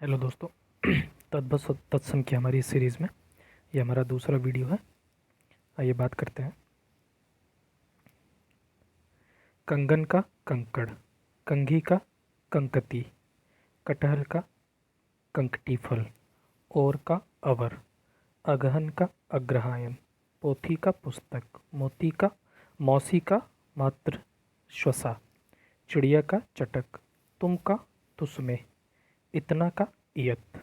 Hello दोस्तों। तद्भव तत्सम की हमारी इस सीरीज़ में ये हमारा दूसरा वीडियो है। आइए बात करते हैं। कंगन का कंकड़, कंघी का कंकती, कटहल का कंकटी फल, ओर का अवर, अगहन का अग्रहायन, पोथी का पुस्तक, मोती का मौसी का मातृ श्वसा, चिड़िया का चटक, तुम का तुसमें, इतना का इयत,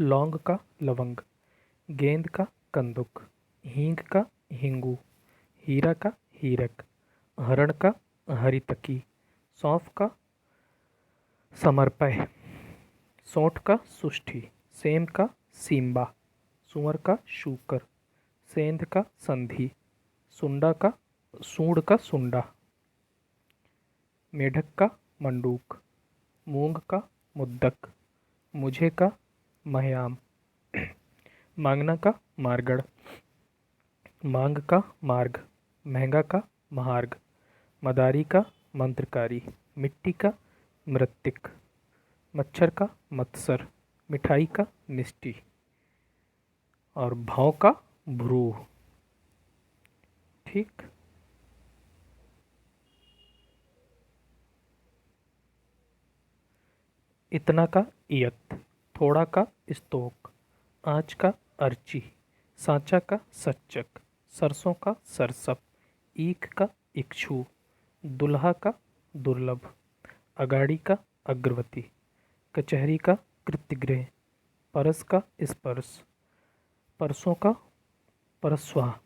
लौंग का लवंग, गेंद का कंदुक, हींग का हिंगू, हीरा का हीरक, हरण का हरितकी, सौंफ का समर्पय, सौंठ का सुष्ठी, सेम का सीम्बा, सुअर का शूकर, सेंध का संधि, सुंडा का सूंड का सुंडा, मेढक का मंडूक, मूंग का मुद्दक, मुझे का महयाम, मांगना का मारगढ़, मांग का मार्ग, महंगा का महार्ग, मदारी का मंत्रकारी, मिट्टी का मृत्तिक, मच्छर का मत्सर, मिठाई का निष्ठी और भाव का भ्रूह। ठीक। इतना का इयत, थोड़ा का स्तोक, आँच का अर्ची, सांचा का सच्चक, सरसों का सरसप, ईख का इक्षु, दुल्हा का दुर्लभ, अगाड़ी का अग्रवती, कचहरी का कृत्यगृह, परस का स्पर्श, परसों का परस्वा,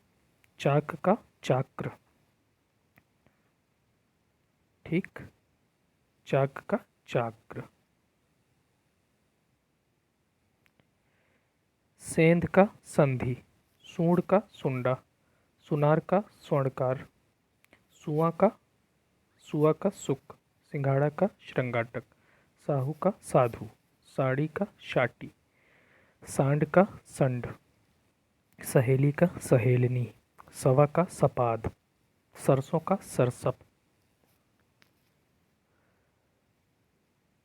चाक का चाक्र। ठीक। चाक का चाक्र। सेंध का संधि, सूंड का सुंडा, सुनार का स्वर्णकार, सुआ का सुक, सिंघाड़ा का श्रृंगाटक, साहू का साधु, साड़ी का शाटी, सांड का संड, सहेली का सहेलनी, सवा का सपाद, सरसों का सरसप,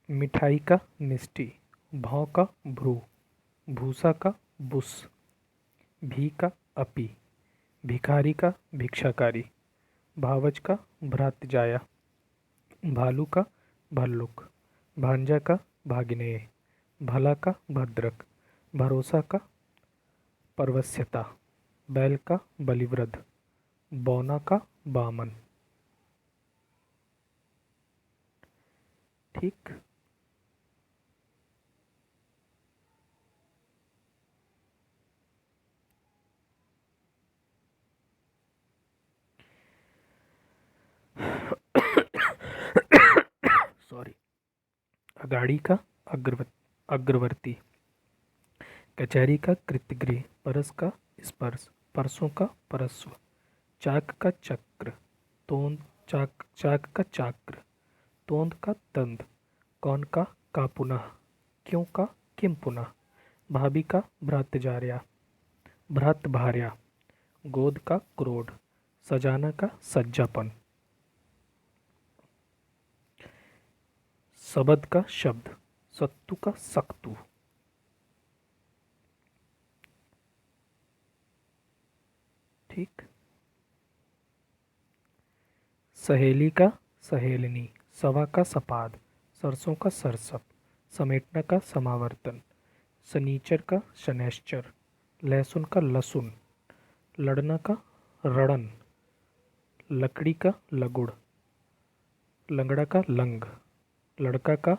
मिठाई का मिष्टी, भाव का भ्रू, भूसा का बुस, भी का अपी, भिखारी का भिक्षाकारी, भावज का भ्रातजाया, भालू का भल्लुक, भांजा का भागिनेय, भला का भद्रक, भरोसा का परवस्यता, बैल का बलिवृद्ध, बौना का बामन। ठीक। सॉरी। अगाड़ी का अग्रवर्ती, कचहरी का कृत्यगृह, परस का स्पर्श, परसों का परस्व, चाक का चक्र, तोंद चाक का चाक्र, तोंद का तंद, कौन का पुनः, क्यों का किम पुनः, भाभी का भ्रातजार्या, भ्रात भार्या, गोद का क्रोध, सजाना का सज्जापन, सबद का शब्द, सत्तू का सक्तू। ठीक। सहेली का सहेलनी, सवा का सपाद, सरसों का सरसप, समेटना का समावर्तन, सनीचर का शनैश्चर, लहसुन का लसुन, लड़ना का रणन, लकड़ी का लगुड़, लंगड़ा का लंग, लड़का का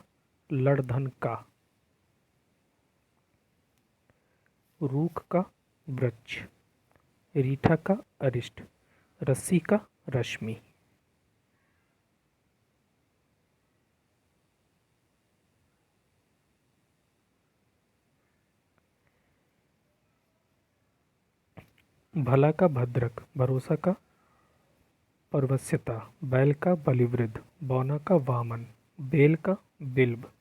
लड़धन का, रूख का वृक्ष, रीठा का अरिष्ट, रस्सी का रश्मि। भला का भद्रक, भरोसा का परवस्यता, बैल का बलिवृद्ध, बौना का वामन, बेल का बिल्ब,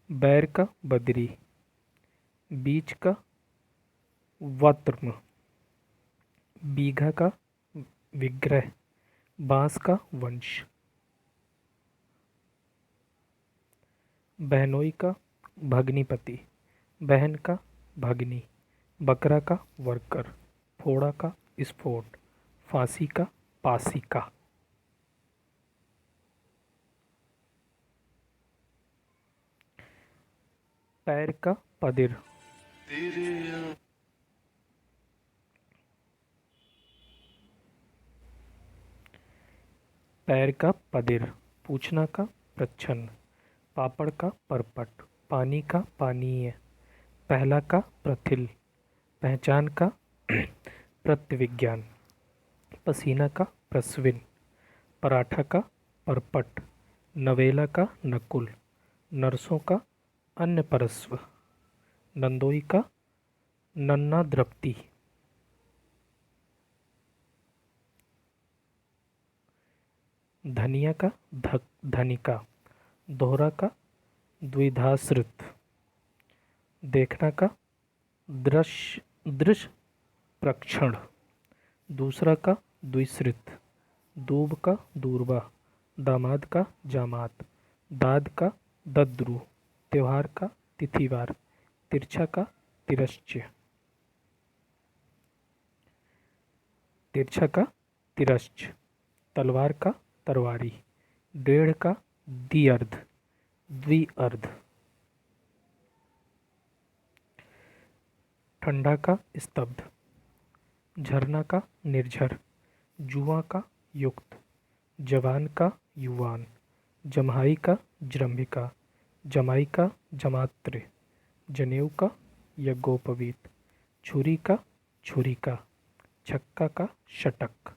बैर का बदरी, बीच का वत्र्म, बीघा का विग्रह, बांस का वंश, बहनोई का भगनीपति, बहन का भगनी, बकरा का वर्कर, फोड़ा का स्फोट, फांसी का पासिका। पैर का पदिर, पैर का पदिर, पूछना का प्रच्छन्न, पापड़ का परपट, पानी का पानीय, पहला का प्रथिल, पहचान का प्रत्यविज्ञान, पसीना का प्रस्विन, पराठा का परपट, नवेला का नकुल, नरसों का अन्य परस्व, नंदोई का नन्ना द्रप्ति, धनिया का धनिका, दोहरा का द्विधाश्रित, देखना का दृश्य प्रक्षण, दूसरा का द्विश्रित, दूब का दूरबा, दामाद का जामात, दाद का दद्रु, त्योहार का तिथिवार, तिरछा का तिरश्च, तिरछा का तिरश्च, तलवार का तरवारी, डेढ़ का द्विअर्ध, द्विअर्ध, ठंडा का स्तब्ध, झरना का निर्झर, जुआ का युक्त, जवान का युवान, जम्हाई का जृंभिका, जमाई का जमात्र, जनेऊ का यज्ञोपवीत, छुरी का छुरिका, छक्का का षटक।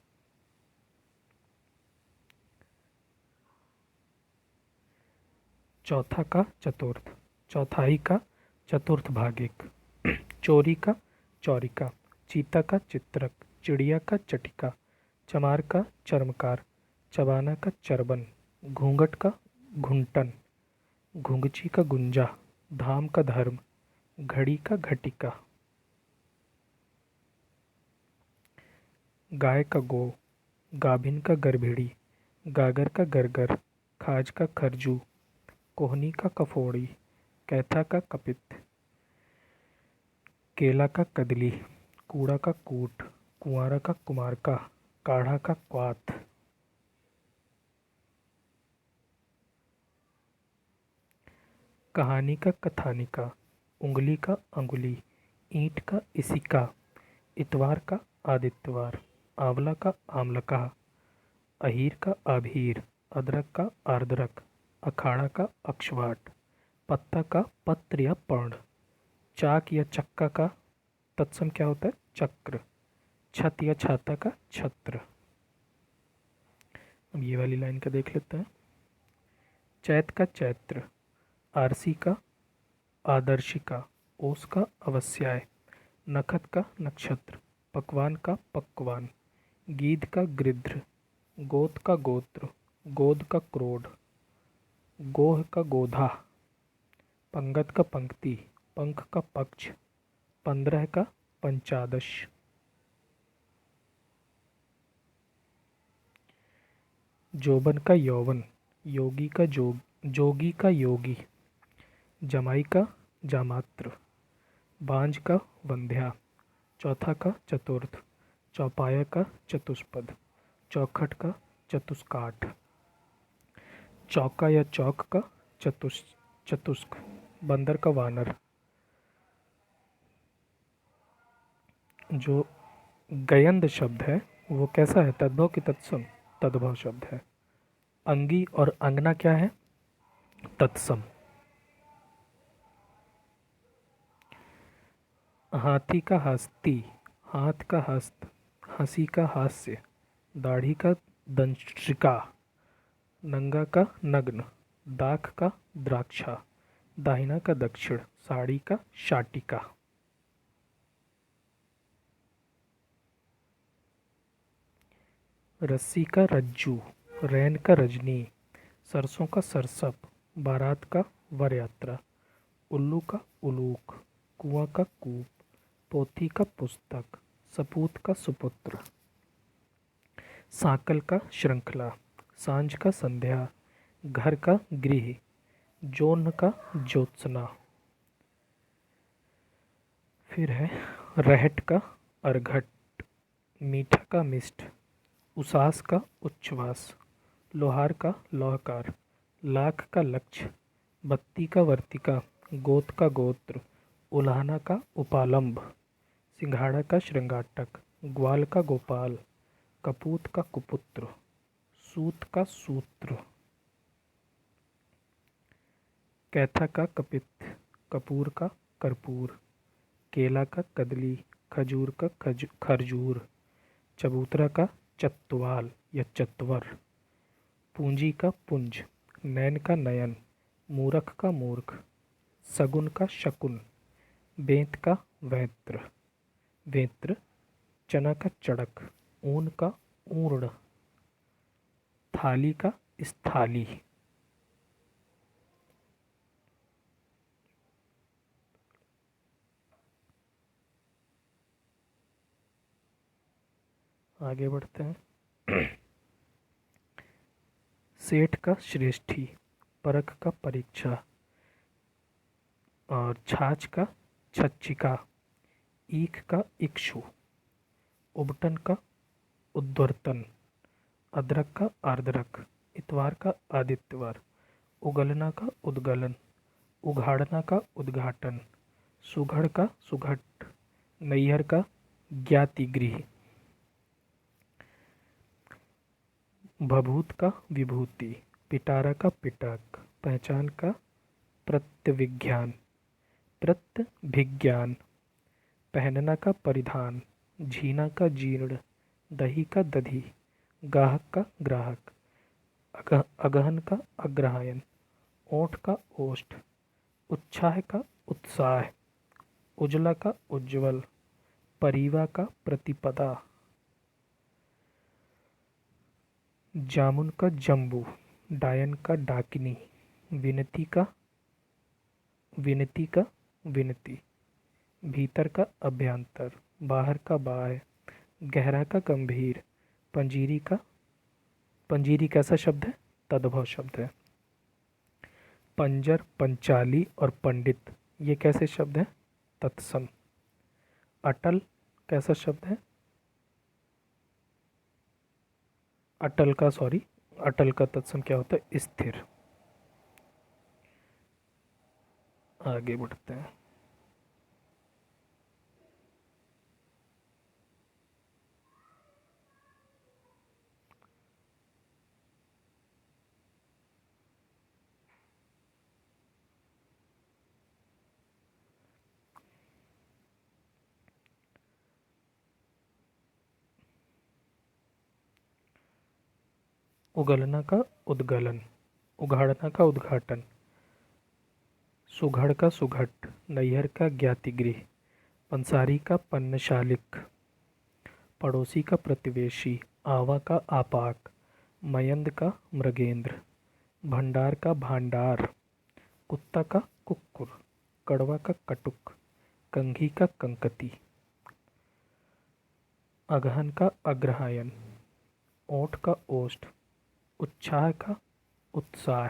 चौथा का चतुर्थ, चौथाई का चतुर्थ भागिक, चोरी का चौरिका, चीता का चित्रक, चिड़िया का चटिका, चमार का चर्मकार, चबाना का चरबन, घूंघट का घुंटन, घुंघची का गुंजा, धाम का धर्म, घड़ी का घटिका, गाय का गो, गाभिन का गर्भिणी, गागर का गरगर, खाज का खरजू, कोहनी का कफोड़ी, कैथा का कपित, केला का कदली, कूड़ा का कूट, कुंवारा का कुमारका, काढ़ा का क्वाथ, कहानी का कथानिका, उंगली का अंगुली, ईंट का इसिका, इतवार का आदित्यवार, आंवला का आमलका, अहीर का आभीर, अदरक का आर्द्रक, अखाड़ा का अक्षवाट, पत्ता का पत्र या पर्ण, चाक या चक्का का तत्सम क्या होता है? चक्र, छत या छाता का छत्र। अब ये वाली लाइन का देख लेते हैं। चैत का चैत्र, आरसी का आदर्शिका, ओस का अवस्याय, नखत का नक्षत्र, पकवान का पक्वान, गीध का गृध्र, गोत का गोत्र, गोद का क्रोध, गोह का गोधा, पंगत का पंक्ति, पंख का पक्ष, 15 का पंचादश। जोबन का यौवन, योगी का जोगी का योगी, जमाई का जामात्र, बांझ का वंध्या, चौथा का चतुर्थ, चौपाया का चतुष्पद, चौखट का चतुष्काठ, चौका या चौक का चतुष्क, बंदर का वानर। जो गयंद शब्द है वो कैसा है? तद्भव की तत्सम? तद्भव शब्द है। अंगी और अंगना क्या है? तत्सम। हाथी का हस्ती, हाथ का हस्त, हंसी का हास्य, दाढ़ी का दंशिका, नंगा का नग्न, दाख का द्राक्षा, दाहिना का दक्षिण, साड़ी का शाटिका। रस्सी का रज्जू, रैन का रजनी, सरसों का सरसप, बारात का वरयात्रा, उल्लू का उलूक, कुआं का कूप, पोथी का पुस्तक, सपूत का सुपुत्र, साकल का श्रृंखला, सांझ का संध्या, घर का गृह, जोन का ज्योत्सना, फिर है रहट का अर्घट, मीठा का मिष्ट, उसास का उच्छ्वास, लोहार का लौहकार, लाख का लक्ष्य, बत्ती का वर्तिका, गोत का गोत्र, उल्हाना का उपालंब, सिंघाड़ा का श्रृंगाटक, ग्वाल का गोपाल, कपूत का कुपुत्र, सूत का सूत्र, कैथा का कपित, कपूर का कर्पूर, केला का कदली, खजूर का खरजूर, चबूतरा का चत्वाल या चत्वर, पूंजी का पुंज, नैन का नयन, मूरख का मूर्ख, सगुन का शकुन, बेंत का वैत्र, वेत्र, चना का चड़क, ऊन का ऊर्ण, थाली का स्थाली। आगे बढ़ते हैं। सेठ का श्रेष्ठी, परख का परीक्षा, और छाछ का छच्छिका, ईख का इक्षु, उबटन का उद्वर्तन, अदरक का आर्द्रक, इतवार का आदित्यवार, उगलना का उद्गलन, उघाड़ना का उद्घाटन, सुघड़ का सुघट, नैहर का ज्ञातिगृह, भभूत का विभूति, पिटारा का पिटक, पहचान का प्रत्यविज्ञान, प्रत्यभिज्ञान, पहनना का परिधान, झीना का जीर्ण, दही का दधी, गाहक का ग्राहक, अगहन का अग्रहायन, ओठ का ओष्ठ, उत्साह का उत्साह, उजला का उज्ज्वल, परीवा का प्रतिपदा, जामुन का जम्बू, डायन का डाकिनी, विनती का विनती, भीतर का अभ्यंतर, बाहर का बाह्य, गहरा का गंभीर, पंजीरी कैसा शब्द है? तद्भव शब्द है। पंजर, पंचाली और पंडित ये कैसे शब्द हैं? तत्सम। अटल कैसा शब्द है? अटल का तत्सम क्या होता है? स्थिर। आगे बढ़ते हैं। उगलना का उद्गलन, उघाड़ना का उद्घाटन, सुघड़ का सुघट, नैहर का ज्ञातिगृह, पंसारी का पन्नशालिक, पड़ोसी का प्रतिवेशी, आवा का आपाक, मयंद का मृगेंद्र, भंडार का भांडार, कुत्ता का कुक्कुर, कड़वा का कटुक, कंघी का कंकती, अगहन का अग्रहायन, ओठ का ओष्ठ, उत्साह का उत्साह,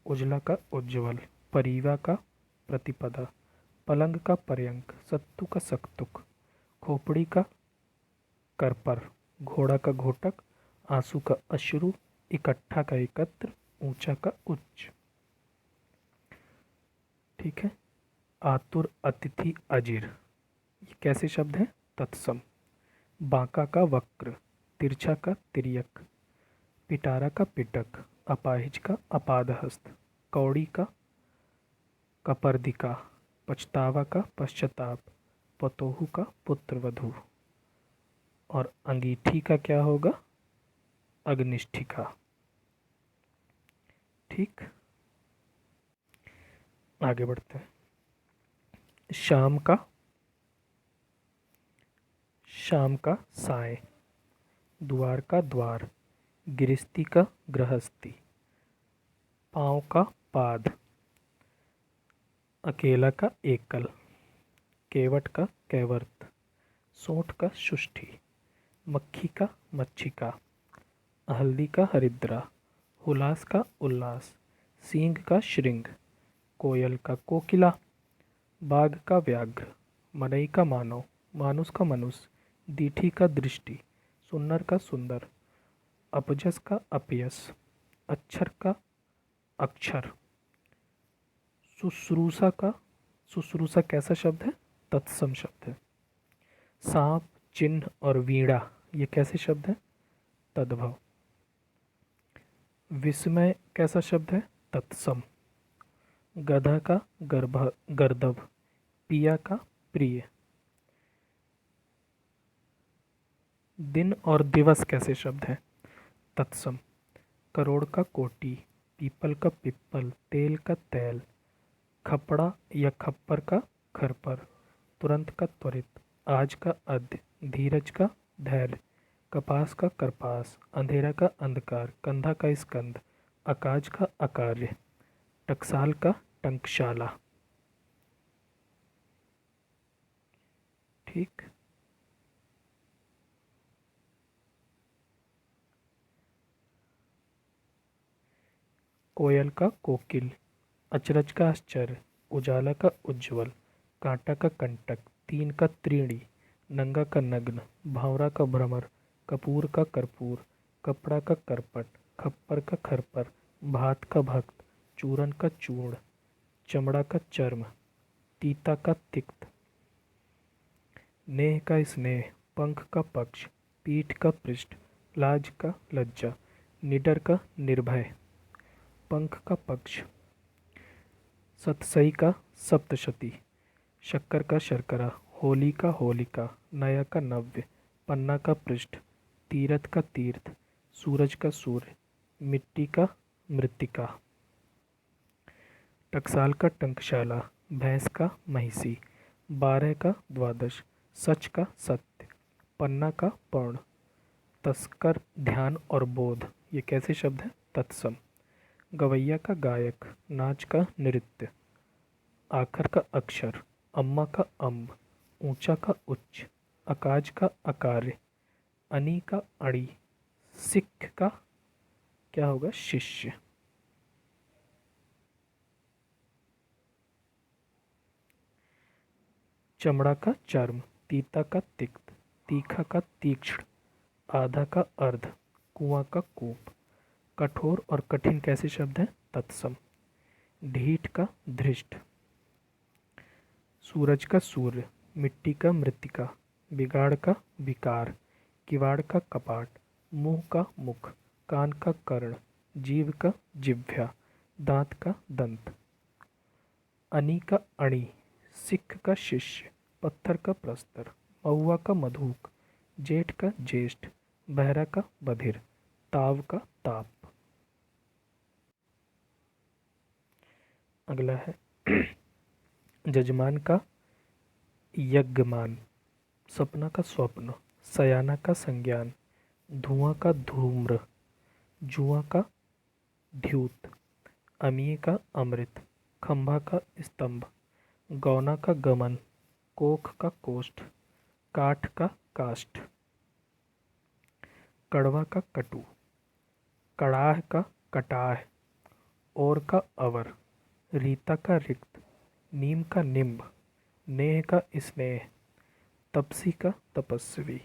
उजला का उज्ज्वल, परीवा का प्रतिपदा, पलंग का पर्यंक, सत्तू का सक्तुक, खोपड़ी का करपर, घोड़ा का घोटक, आंसू का अश्रु, इकट्ठा का एकत्र, ऊंचा का उच्च। ठीक है। आतुर, अतिथि, अजिर ये कैसे शब्द हैं? तत्सम। बांका का वक्र, तिरछा का तिर्यक, पिटारा का पिटक, अपाहिज का अपादहस्त, कौड़ी का कपर्दिका, पछतावा का पश्चाताप, पतोहू का पुत्रवधू, और अंगीठी का क्या होगा? अग्निष्ठिका। ठीक। आगे बढ़ते हैं। शाम का साय, द्वार का द्वार, गिरस्ती का गृहस्थी, पाँव का पाद, अकेला का एकल, केवट का कैवर्त, सोंठ का शुष्ठी, मक्खी का मच्छिका, हल्दी का हरिद्रा, हुलास का उल्लास, सींग का श्रृंग, कोयल का कोकिला, बाघ का व्याघ्र, मनई का मानव, मानुष का मनुष्य, दीठी का दृष्टि, सुन्नर का सुंदर, अपजस का अपयस, अक्षर का अक्षर, शुश्रूषा का, शुश्रूषा कैसा शब्द है? तत्सम शब्द है। सांप, चिन्ह और वीणा ये कैसे शब्द है? तद्भव। विस्मय कैसा शब्द है? तत्सम। गधा का गर्दभ, पिया का प्रिय। दिन और दिवस कैसे शब्द है? तत्सम। करोड़ का कोटि, पीपल का पिप्पल, तेल का तैल, खपड़ा या खप्पर का खरपर, तुरंत का त्वरित, आज का अद्य, धीरज का धैर्य, कपास का करपास, अंधेरा का अंधकार, कंधा का स्कंध, अकाज का अकार्य, टकसाल का टंकशाला। ठीक। कोयल का कोकिल, अचरज का आश्चर्य, उजाला का उज्ज्वल, कांटा का कंटक, तीन का त्रीणी, नंगा का नग्न, भावरा का भ्रमर, कपूर का कर्पूर, कपड़ा का करपट, खप्पर का खरपर, भात का भक्त, चूरन का चूर्ण, चमड़ा का चर्म, तीता का तिक्त, नेह का स्नेह, पंख का पक्ष, पीठ का पृष्ठ, लाज का लज्जा, निडर का निर्भय, पंख का पक्ष, सतसई का सप्तशती, शक्कर का शर्करा, होली का होलिका, नया का नव्य, पन्ना का पृष्ठ, तीरथ का तीर्थ, सूरज का सूर्य, मिट्टी का मृत्तिका, टकसाल का टंकशाला, भैंस का महिषी, 12 का द्वादश, सच का सत्य, पन्ना का पर्ण, तस्कर ध्यान और बोध ये कैसे शब्द हैं? तत्सम। गवैया का गायक, नाच का नृत्य, आखर का अक्षर, अम्मा का अम्ब, ऊंचा का उच्च, अकाज का अकार्य, अनी का अड़ी, सिख का क्या होगा? शिष्य। चमड़ा का चर्म, तीता का तिक्त, तीखा का तीक्ष्ण, आधा का अर्ध, कुआं का कूप, कठोर और कठिन कैसे शब्द हैं? तत्सम। ढीठ का धृष्ट, सूरज का सूर्य, मिट्टी का मृत्तिका, बिगाड़ का विकार, किवाड़ का कपाट, मुंह का मुख, कान का कर्ण, जीव का जिह्वा, दांत का दंत, अनी का अणी, सिख का शिष्य, पत्थर का प्रस्तर, महुआ का मधुक, जेठ का ज्येष्ठ, बहरा का बधिर, ताव का ताप। अगला है जजमान का यज्ञमान, सपना का स्वप्न, सयाना का संज्ञान, धुआं का धूम्र, जुआ का ध्यूत, अमीय का अमृत, खंभा का स्तंभ, गौना का गमन, कोख का कोष्ठ, काठ का काष्ठ, कड़वा का कटु, कड़ाह का कटाह, और का अवर, रीता का रिक्त, नीम का निम्ब, नेह का स्नेह, तपसी का तपस्वी,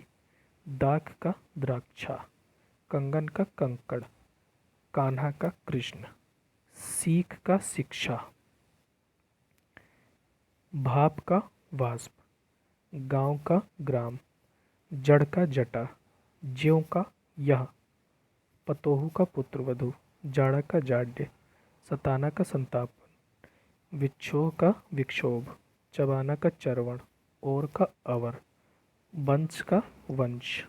दाख का द्राक्षा, कंगन का कंकड़, कान्हा का कृष्ण, सीख का शिक्षा, भाप का वाष्प, गांव का ग्राम, जड़ का जटा, ज्यों का यह, पतोहू का पुत्रवधू, जाड़ा का जाड्य, सताना का संतापन, विक्षोह का विक्षोभ, चबाना का चरवण, और का अवर, वंश का वंश।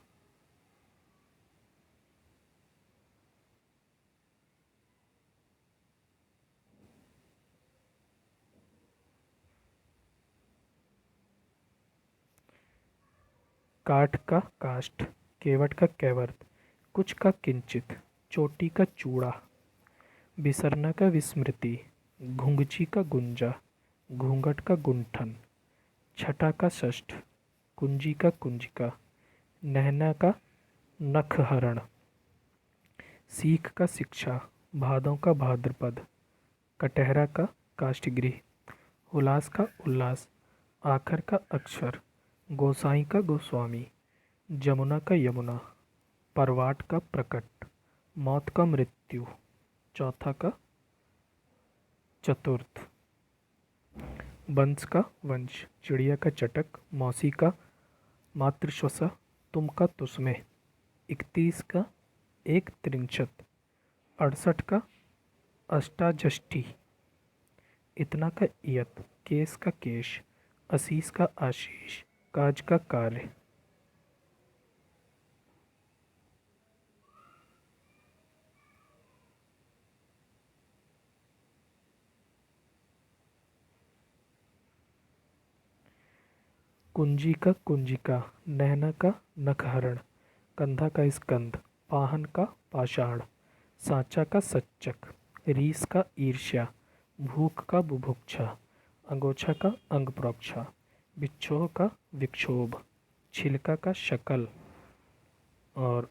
काठ का काष्ठ, केवट का कैवर्त, कुछ का किंचित, चोटी का चूड़ा, विसरना का विस्मृति, घुंघची का गुंजा, घूंघट का गुंठन, छठा का षष्ठ, कुंजी का कुंजिका, नहना का नखहरण, सीख का शिक्षा, भादों का भाद्रपद, कटहरा का काष्ठगृह, हुलास का उल्लास, आखर का अक्षर, गोसाई का गोस्वामी, जमुना का यमुना, परवाट का प्रकट, मौत का मृत्यु, चौथा का चतुर्थ, वंश का वंश, चिड़िया का चटक, मौसी का मातृश्वसा, तुम का तुस्मे, 31 का एक त्रिंशत, 68 का अष्टाजष्टी, इतना का इयत, केस का केश, असीस का आशीष, काज का कार्य। कुंजी का कुंजिका, नैना का नखहरण, कंधा का स्कंद, पाहन का पाषाण, सांचा का सच्चक, रीस का ईर्ष्या, भूख का बुभुक्षा, अंगोछा का अंग प्रोक्षा, बिच्छोह का विक्षोभ, छिलका का शकल और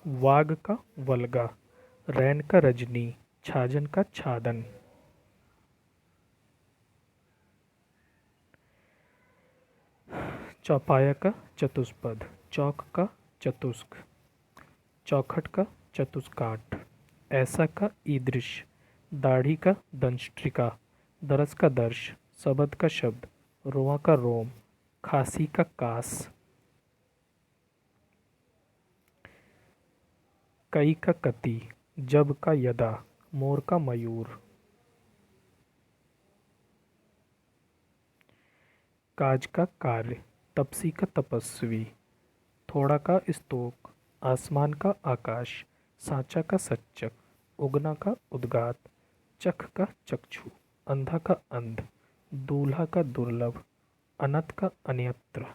वाग का वल्गा, रैन का रजनी, छाजन का छादन। चौपाया का चतुष्पद, चौक का चतुष्क, चौखट का चतुष्काठ, ऐसा का ईदृश, दाढ़ी का दंष्ट्रिका, दरस का दर्श, शबद का शब्द, रोआ का रोम, खांसी का कास, कई का कति, जब का यदा, मोर का मयूर, काज का कार्य, तपसी का तपस्वी, थोड़ा का स्तोक, आसमान का आकाश, सांचा का सच्चक, उगना का उद्गात, चख का चक्षु, अंधा का अंध, दूल्हा का दुर्लभ, अनत का अन्यत्र,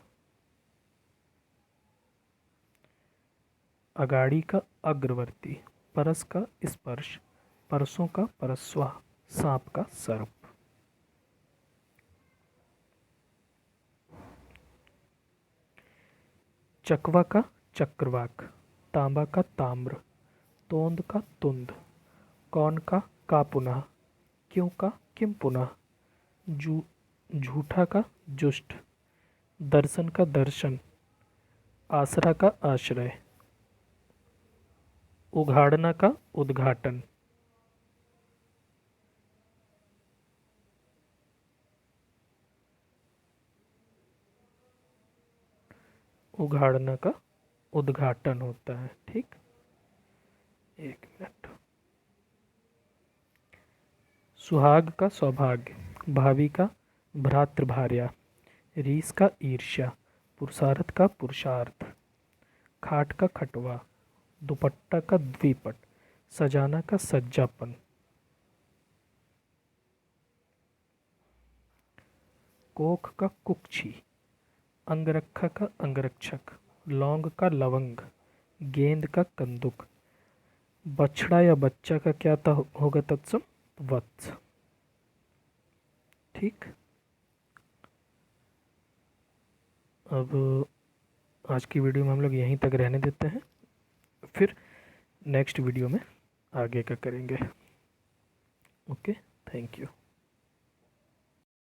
अगाड़ी का अग्रवर्ती, परस का स्पर्श, परसों का परस्वा, सांप का सर्प। चकवा का चक्रवाक, तांबा का ताम्र, तोंद का तुंद, कौन का पुनः, क्यों का किम पुनः, जू झूठा का जुष्ट, दर्शन का दर्शन, आसरा का आश्रय, उघाड़ना का उद्घाटन। उघाड़ना का उद्घाटन होता है। ठीक, एक मिनट। सुहाग का सौभाग्य, भावी का भ्रातृभार्या, रीस का ईर्ष्या, पुरुषार्थ का पुरुषार्थ, खाट का खटवा, दुपट्टा का द्विपट, सजाना का सज्जापन, कोख का कुक्षी, अंगरखा का अंगरक्षक, लौंग का लवंग, गेंद का कंदुक, बछड़ा या बच्चा का क्या होगा तत्सम, वत्स। ठीक, अब आज की वीडियो में हम लोग यहीं तक रहने देते हैं, फिर नेक्स्ट वीडियो में आगे का करेंगे। Okay, thank you.